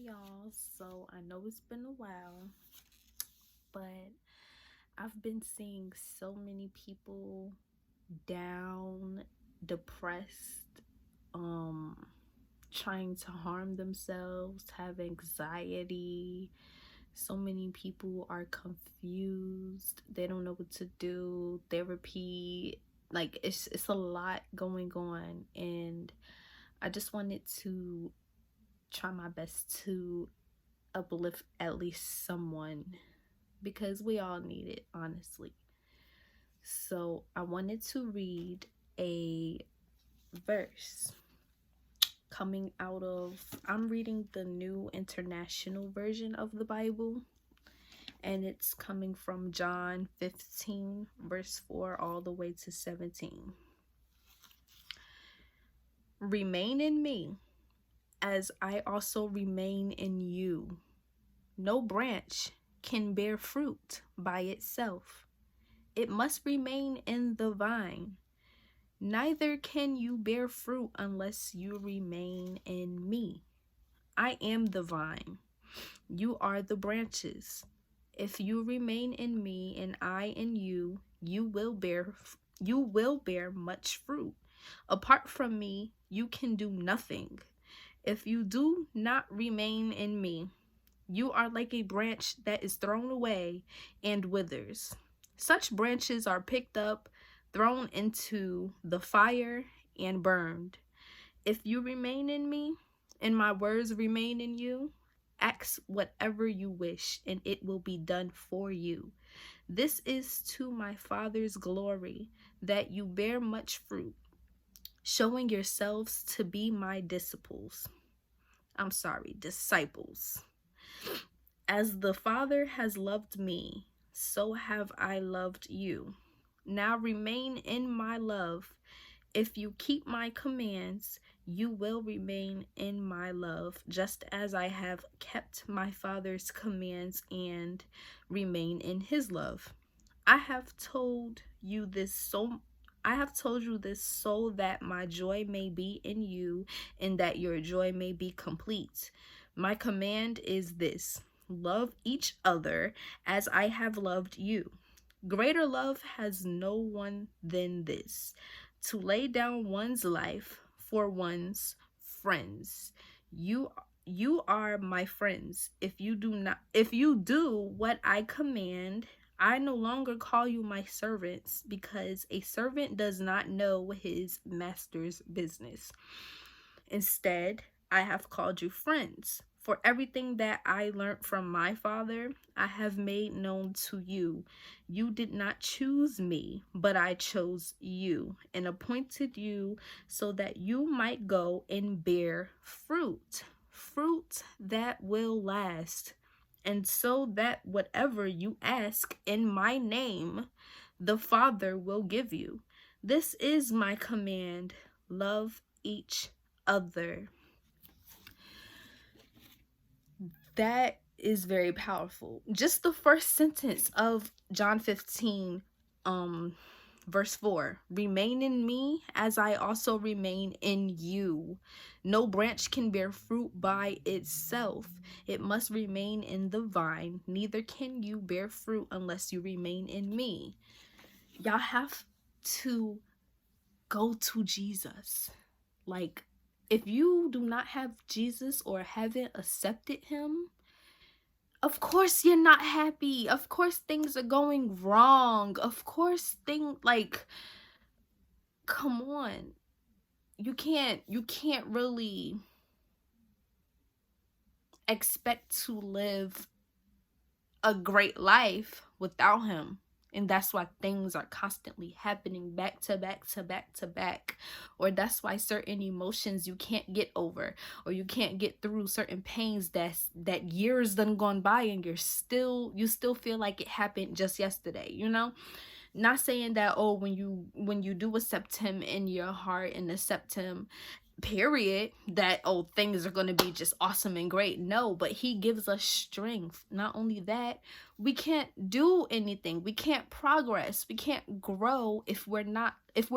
y'all. So I know it's been a while, but I've been seeing so many people down, depressed, um, trying to harm themselves, have anxiety. So many people are confused. They don't know what to do. Therapy, like it's a lot going on, and I just wanted to try my best to uplift at least someone because we all need it, honestly. So I wanted to read a verse coming out of, I'm reading the New International Version of the Bible, and it's coming from John 15, verse 4, all the way to 17. Remain in me, as I also remain in you. No branch can bear fruit by itself. It must remain in the vine. Neither can you bear fruit unless you remain in me. I am the vine. You are the branches. If you remain in me and I in you, you will bear much fruit. Apart from me, you can do nothing. If you do not remain in me, you are like a branch that is thrown away and withers. Such branches are picked up, thrown into the fire, and burned. If you remain in me, and my words remain in you, ask whatever you wish, and it will be done for you. This is to my Father's glory, that you bear much fruit, showing yourselves to be my disciples. Disciples. As the Father has loved me, so have I loved you. Now remain in my love. If you keep my commands, you will remain in my love, just as I have kept my Father's commands and remain in his love. I have told you this so that my joy may be in you and that your joy may be complete. My command is this: love each other as I have loved you. Greater love has no one than this, to lay down one's life for one's friends. You are my friends if you do what I command. I no longer call you my servants, because a servant does not know his master's business. Instead, I have called you friends. For everything that I learned from my Father, I have made known to you. You did not choose me, but I chose you and appointed you so that you might go and bear fruit that will last. And so that whatever you ask in my name, the Father will give you. This is my command: love each other. That is very powerful. Just the first sentence of John 15, verse 4. Remain in me as I also remain in you. No branch can bear fruit by itself. It must remain in the vine. Neither can you bear fruit unless you remain in me. Y'all have to go to Jesus. Like, if you do not have Jesus or haven't accepted him, of course you're not happy. Of course things are going wrong. Of course come on. You can't really expect to live a great life without him. And that's why things are constantly happening back to back to back to back. Or that's why certain emotions you can't get over, or you can't get through certain pains that years done gone by, and you still feel like it happened just yesterday, you know? Not saying that, oh, when you do accept him in your heart and accept him, period, that, oh, things are going to be just awesome and great. No, but he gives us strength. Not only that, we can't do anything, we can't progress, we can't grow if we're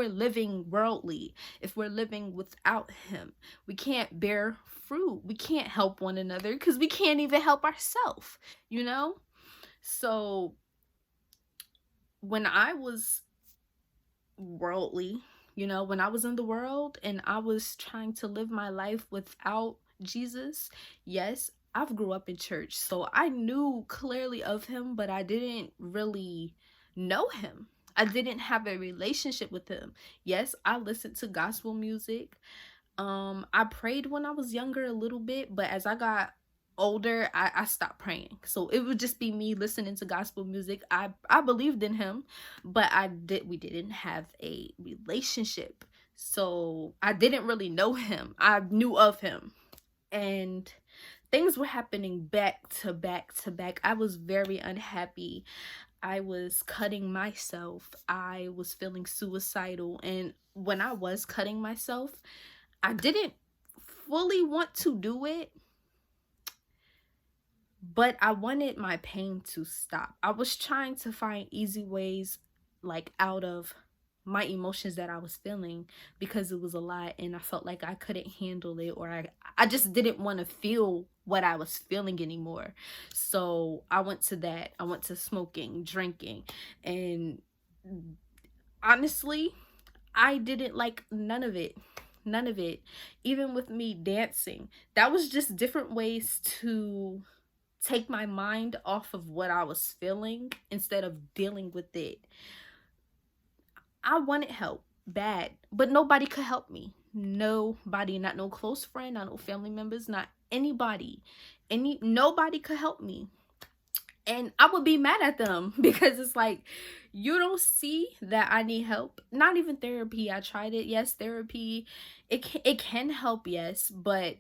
living worldly, if we're living without him. We can't bear fruit, we can't help one another because we can't even help ourselves, you know. So when I was worldly, when I was in the world and I was trying to live my life without Jesus, yes, I've grew up in church, so I knew clearly of him, but I didn't really know him. I didn't have a relationship with him. Yes, I listened to gospel music. I prayed when I was younger a little bit, but as I got older, I stopped praying. So it would just be me listening to gospel music. I believed in him, but we didn't have a relationship. So I didn't really know him. I knew of him. And things were happening back to back to back. I was very unhappy. I was cutting myself. I was feeling suicidal. And when I was cutting myself, I didn't fully want to do it, but I wanted my pain to stop. I was trying to find easy ways, like, out of my emotions that I was feeling, because it was a lot and I felt like I couldn't handle it, or I just didn't want to feel what I was feeling anymore. So I went to that. I went to smoking, drinking, and honestly, I didn't like none of it. None of it. Even with me dancing, that was just different ways to take my mind off of what I was feeling instead of dealing with it. I wanted help bad, but nobody could help me. Nobody, not no close friend, not no family members, not anybody. Nobody could help me. And I would be mad at them because it's like, you don't see that I need help. Not even therapy. I tried it. Yes, therapy, it can help, yes, but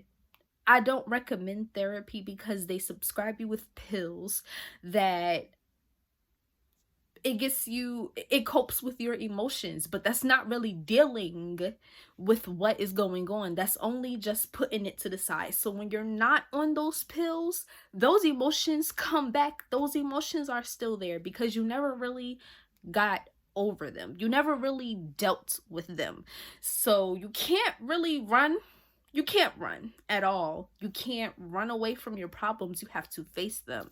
I don't recommend therapy because they subscribe you with pills that it copes with your emotions, but that's not really dealing with what is going on. That's only just putting it to the side. So when you're not on those pills, those emotions come back. Those emotions are still there because you never really got over them. You never really dealt with them. So you can't really run. You can't run at all. You can't run away from your problems. You have to face them.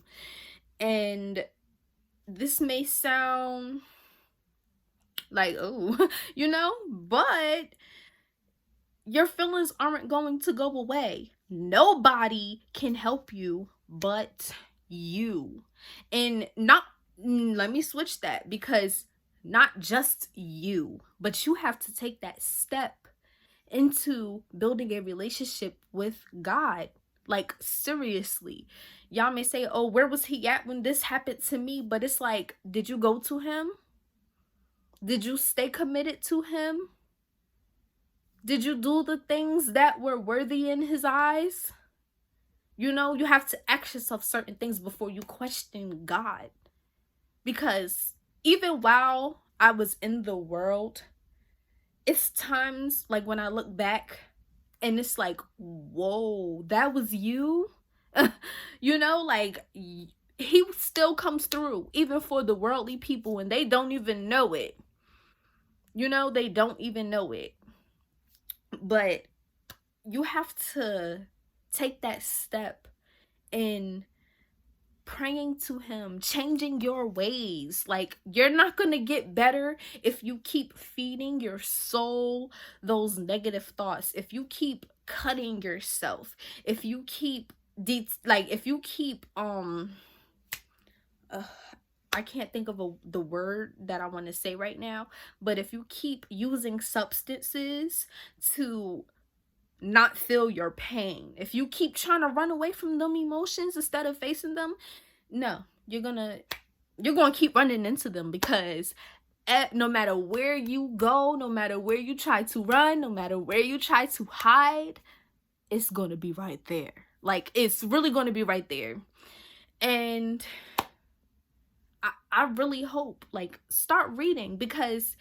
And this may sound like, oh, but your feelings aren't going to go away. Nobody can help you but you. And let me switch that, because not just you, but you have to take that step into building a relationship with God. Like, seriously. Y'all may say, oh, where was he at when this happened to me? But it's like, did you go to him? Did you stay committed to him? Did you do the things that were worthy in his eyes? You have to ask yourself certain things before you question God. Because even while I was in the world, it's times like when I look back and it's like, whoa, that was you? Like, he still comes through even for the worldly people, and they don't even know it. They don't even know it. But you have to take that step in praying to him, changing your ways. Like, you're not gonna get better if you keep feeding your soul those negative thoughts, if you keep cutting yourself, if you keep I can't think of the word that I want to say right now, but if you keep using substances to not feel your pain, if you keep trying to run away from them emotions instead of facing them, no, you're gonna keep running into them, because no matter where you go, no matter where you try to run, no matter where you try to hide, it's gonna be right there. Like, it's really gonna be right there. And I really hope, like, start reading, because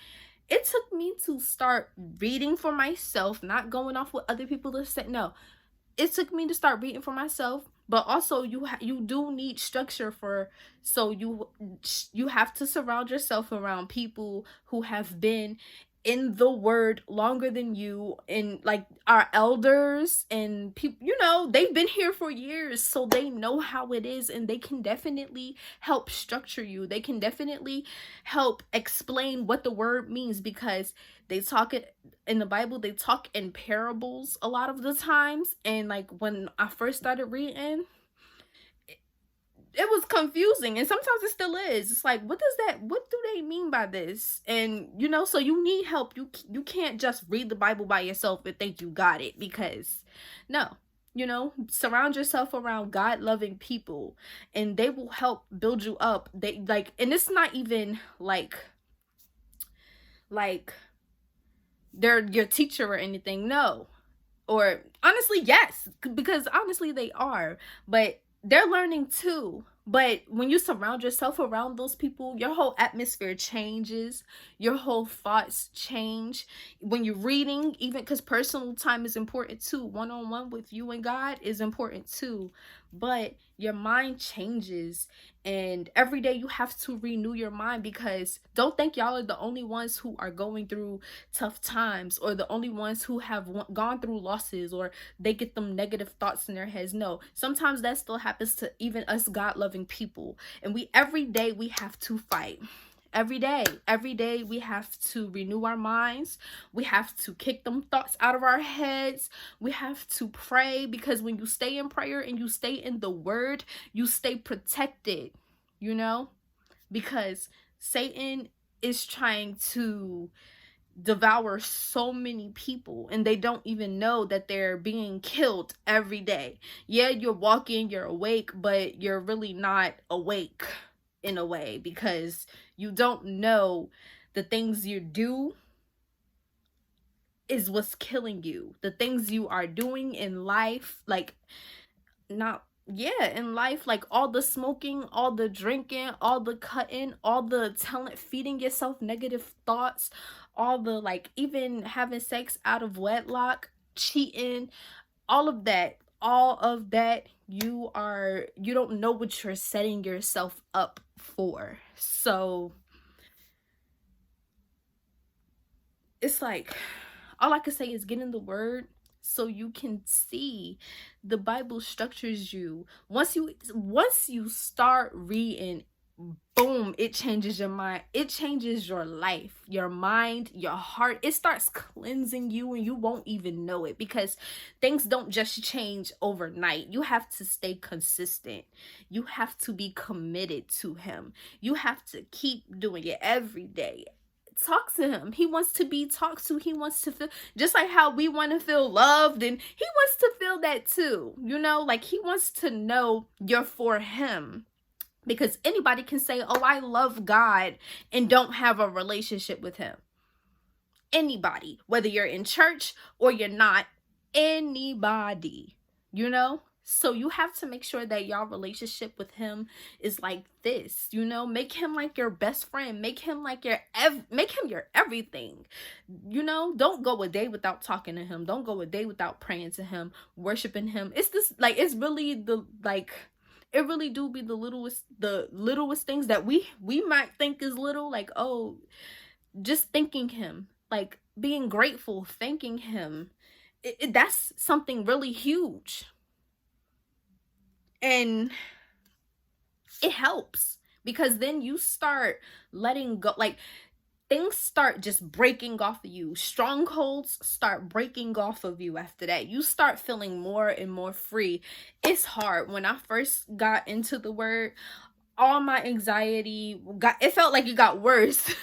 It took me to start reading for myself, not going off what other people have said. No, it took me to start reading for myself. But also, you do need structure for, so you have to surround yourself around people who have been in the word longer than you, and like our elders and people, they've been here for years, so they know how it is, and they can definitely help structure you. They can definitely help explain what the word means, because they talk it in the Bible, they talk in parables a lot of the times. And like when I first started reading, it was confusing, and sometimes it still is. It's like, what do they mean by this? And so you need help. You can't just read the Bible by yourself and think you got it, because no. Surround yourself around God loving people, and they will help build you up. They like, and it's not even like they're your teacher or anything. No. Or honestly, yes, because honestly they are, but they're learning too. But when you surround yourself around those people, your whole atmosphere changes, your whole thoughts change. When you're reading, even because personal time is important too, one-on-one with you and God is important too, but your mind changes. And every day you have to renew your mind, because don't think y'all are the only ones who are going through tough times, or the only ones who have gone through losses, or they get them negative thoughts in their heads. No, sometimes that still happens to even us God loving people. And we every day we have to fight. Every day we have to renew our minds. We have to kick them thoughts out of our heads. We have to pray, because when you stay in prayer and you stay in the word, you stay protected, because Satan is trying to devour so many people, and they don't even know that they're being killed every day. Yeah, you're walking, you're awake, but you're really not awake in a way, because you don't know the things you do is what's killing you. The things you are doing in life, like, not yeah, in life, like all the smoking, all the drinking, all the cutting, all the talent, feeding yourself negative thoughts, all the like, even having sex out of wedlock, cheating, all of that, you don't know what you're setting yourself up for. So it's like, all I can say is get in the word, so you can see the Bible structures you. Once you start reading, boom, it changes your mind. It changes your life, your mind, your heart. It starts cleansing you, and you won't even know it, because things don't just change overnight. You have to stay consistent. You have to be committed to him. You have to keep doing it every day. Talk to him. He wants to be talked to. He wants to feel, just like how we want to feel loved, and he wants to feel that too. Like, he wants to know you're for him, because anybody can say, oh, I love God, and don't have a relationship with him. Anybody, whether you're in church or you're not, anybody, so you have to make sure that y'all relationship with him is like this. Make him like your best friend. Make him like make him your everything. Don't go a day without talking to him. Don't go a day without praying to him, worshiping him. It's this, like, it's really the, like, it really do be the littlest things that we might think is little, like, oh, just thanking him, like being grateful, thanking him. That's something really huge. And it helps, because then you start letting go, like, things start just breaking off of you. Strongholds start breaking off of you after that. You start feeling more and more free. It's hard. When I first got into the word, all my anxiety it felt like it got worse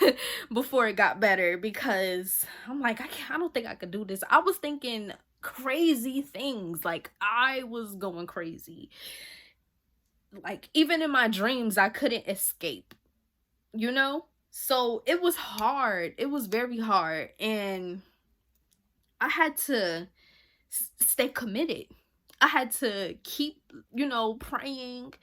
before it got better, because I'm like, I don't think I could do this. I was thinking crazy things. Like, I was going crazy. Like, even in my dreams, I couldn't escape, So it was hard. It was very hard. And I had to stay committed. I had to keep, praying.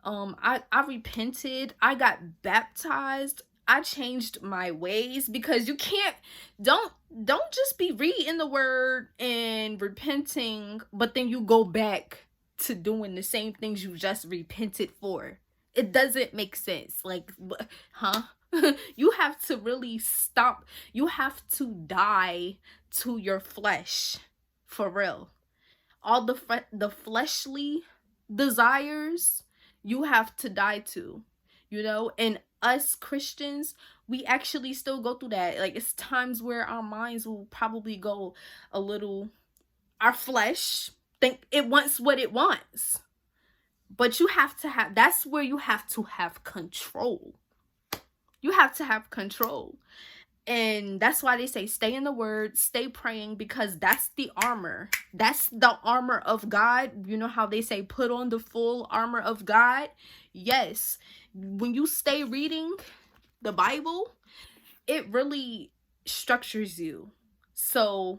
I repented. I got baptized. I changed my ways, because you can't, don't just be reading the word and repenting, but then you go back to doing the same things you just repented for. It doesn't make sense. Like, huh? You have to really stop. You have to die to your flesh, for real. All the fleshly desires, you have to die to, you know. And us Christians, we actually still go through that. Like, it's times where our minds will probably go a little, our flesh think it wants what it wants, but you have to have, that's where you have to have control. You have to have control. And that's why they say stay in the word, stay praying, because that's the armor. That's the armor of God. You know how they say put on the full armor of God? Yes. When you stay reading the Bible, it really structures you. So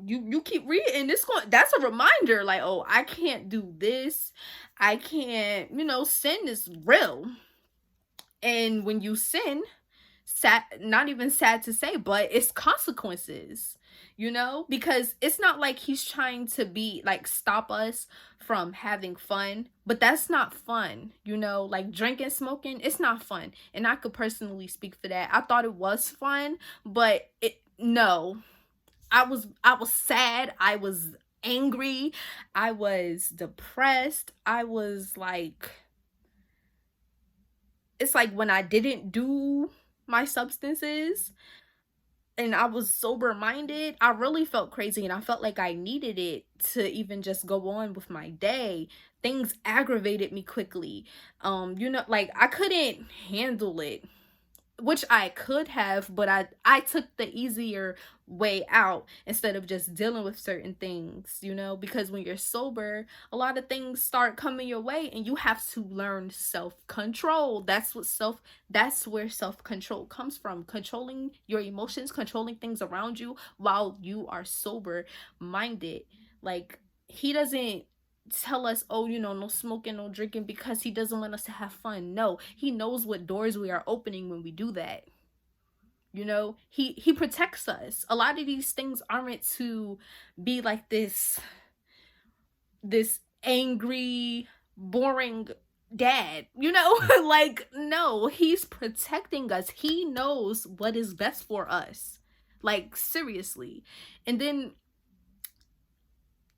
you keep reading, that's a reminder, like, oh, I can't do this. I can't, sin is real. And when you sin, sad, not even sad to say, but it's consequences, because it's not like he's trying to be like stop us from having fun, but that's not fun, like drinking, smoking, it's not fun. And I could personally speak for that. I thought it was fun, but no, I was sad, I was angry, I was depressed, I was like, it's like when I didn't do my substances and I was sober minded, I really felt crazy, and I felt like I needed it to even just go on with my day. Things aggravated me quickly. Like I couldn't handle it, which I could have, but I took the easier way out instead of just dealing with certain things, because when you're sober, a lot of things start coming your way and you have to learn self-control. That's where self-control comes from. Controlling your emotions, controlling things around you while you are sober minded. Like, he doesn't tell us, oh, no smoking, no drinking, because he doesn't want us to have fun. No, he knows what doors we are opening when we do that. He protects us. A lot of these things aren't to be like this angry, boring dad, like, no, he's protecting us. He knows what is best for us, like, seriously. And then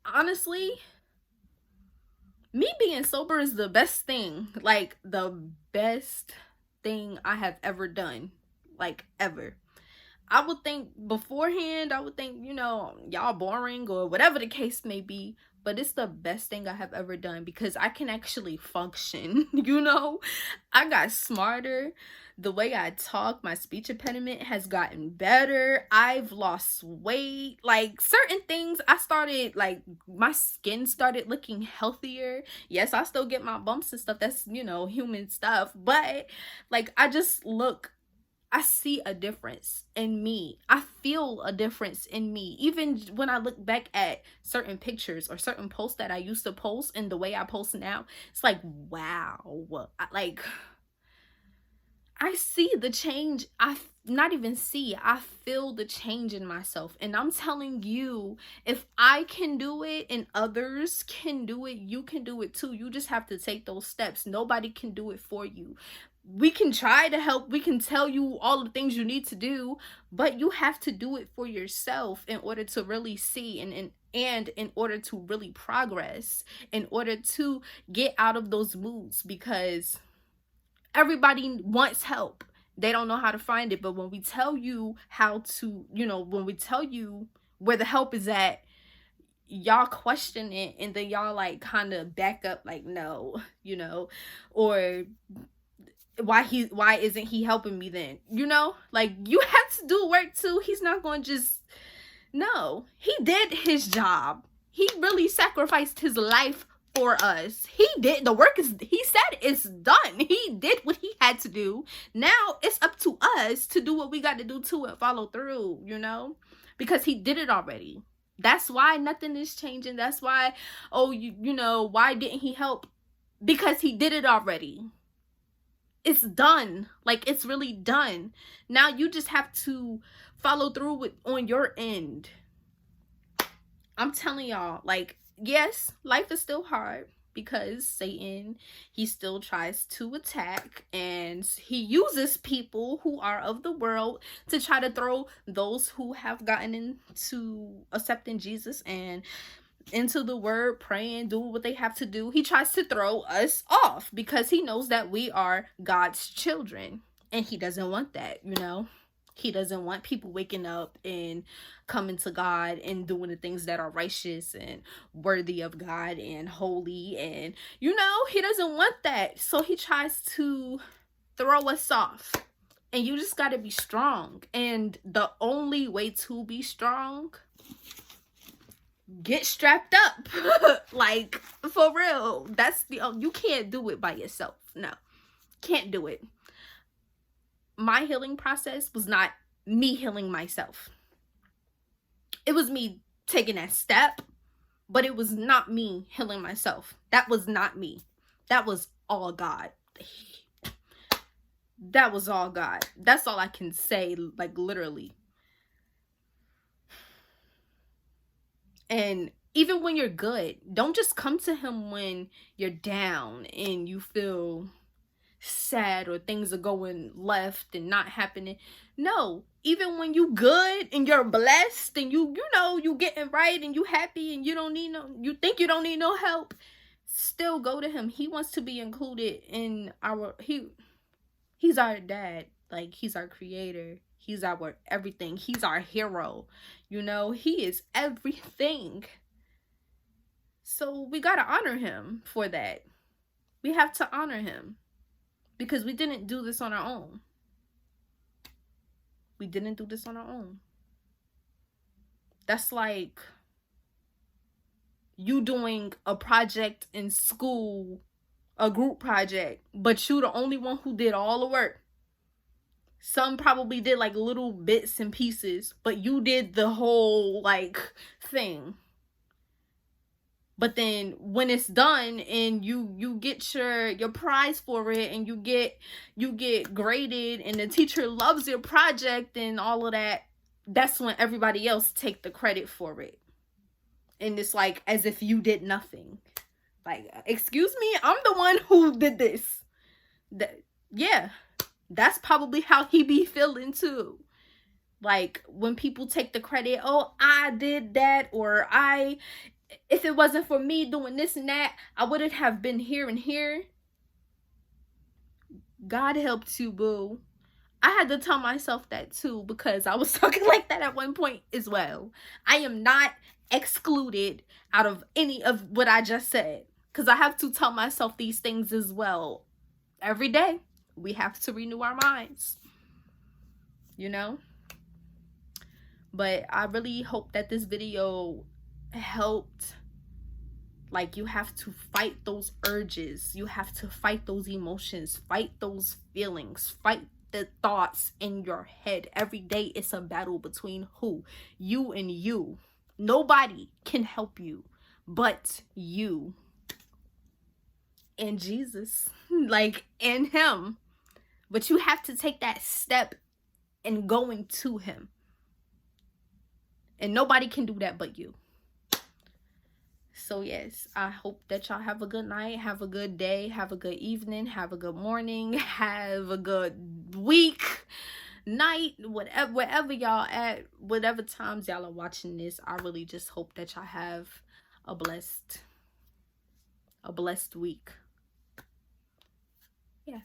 honestly, me being sober is the best thing, like the best thing I have ever done, like, ever. I would think beforehand, y'all boring or whatever the case may be, but it's the best thing I have ever done because I can actually function. I got smarter. The way I talk, my speech impediment has gotten better. I've lost weight. Like, certain things, I started, like, my skin started looking healthier. Yes, I still get my bumps and stuff. That's, human stuff. But, like, I see a difference in me. I feel a difference in me. Even when I look back at certain pictures or certain posts that I used to post and the way I post now, it's like, wow. I see the change. I feel the change in myself. And I'm telling you, if I can do it and others can do it, you can do it too. You just have to take those steps. Nobody can do it for you. We can try to help. We can tell you all the things you need to do, but you have to do it for yourself in order to really see and in order to really progress, in order to get out of those moods, because everybody wants help. They don't know how to find it. But when we tell you how to, when we tell you where the help is at, y'all question it, and then y'all like kind of back up, like, no, or why isn't he helping me then? Like, you have to do work too. He's not going to just, no, he did his job. He really sacrificed his life for us. He did the work. He said it's done. He did what he had to do. Now it's up to us to do what we got to do too and follow through, because he did it already. That's why nothing is changing. That's why, oh, why didn't he help? Because he did it already. it's done. Like, it's really done. Now you just have to follow through with on your end. I'm telling y'all, like, yes, life is still hard because Satan, he still tries to attack, and he uses people who are of the world to try to throw those who have gotten into accepting Jesus and into the word, praying, doing what they have to do. He tries to throw us off because he knows that we are God's children, and he doesn't want that, you know. He doesn't want people waking up and coming to God and doing the things that are righteous and worthy of God and holy, and you know, he doesn't want that. So he tries to throw us off, and you just got to be strong. And the only way to be strong, get strapped up. Like, for real. That's the you can't do it by yourself. No, can't do it. My healing process was not me healing myself. It was me taking that step, but it was not me healing myself. That was not me. That was all God. That was all God. That's all I can say, like, literally. And even when you're good, don't just come to him when you're down and you feel sad or things are going left and not happening. No, even when you good and you're blessed and you know you getting right and you happy and you don't need no, you think you don't need no help, still go to him. He wants to be included in our, he's our dad. Like, he's our creator. He's our everything. He's our hero. You know, he is everything. So we got to honor him for that. We have to honor him. Because we didn't do this on our own. We didn't do this on our own. That's like you doing a project in school, a group project, but you the only one who did all the work. Some probably did like little bits and pieces, but you did the whole like thing. But then when it's done and you get your prize for it and you get graded and the teacher loves your project and all of that, that's when everybody else take the credit for it. And it's like as if you did nothing. Like, excuse me, I'm the one who did this. Yeah, that's probably how he be feeling too. Like when people take the credit, oh, I did that, or if it wasn't for me doing this and that, I wouldn't have been here and here. God helped you, boo. I had to tell myself that too, because I was talking like that at one point as well. I am not excluded out of any of what I just said, because I have to tell myself these things as well. Every day, we have to renew our minds, you know? But I really hope that this video helped. Like, you have to fight those urges, you have to fight those emotions, fight those feelings, fight the thoughts in your head. Every day it's a battle between who? You and you. Nobody can help you but you and Jesus, like, and him. But you have to take that step in going to him, and nobody can do that but you. So yes, I hope that y'all have a good night, have a good day, have a good evening, have a good morning, have a good week, night, whatever, wherever y'all at, whatever times y'all are watching this. I really just hope that y'all have a blessed week. Yeah.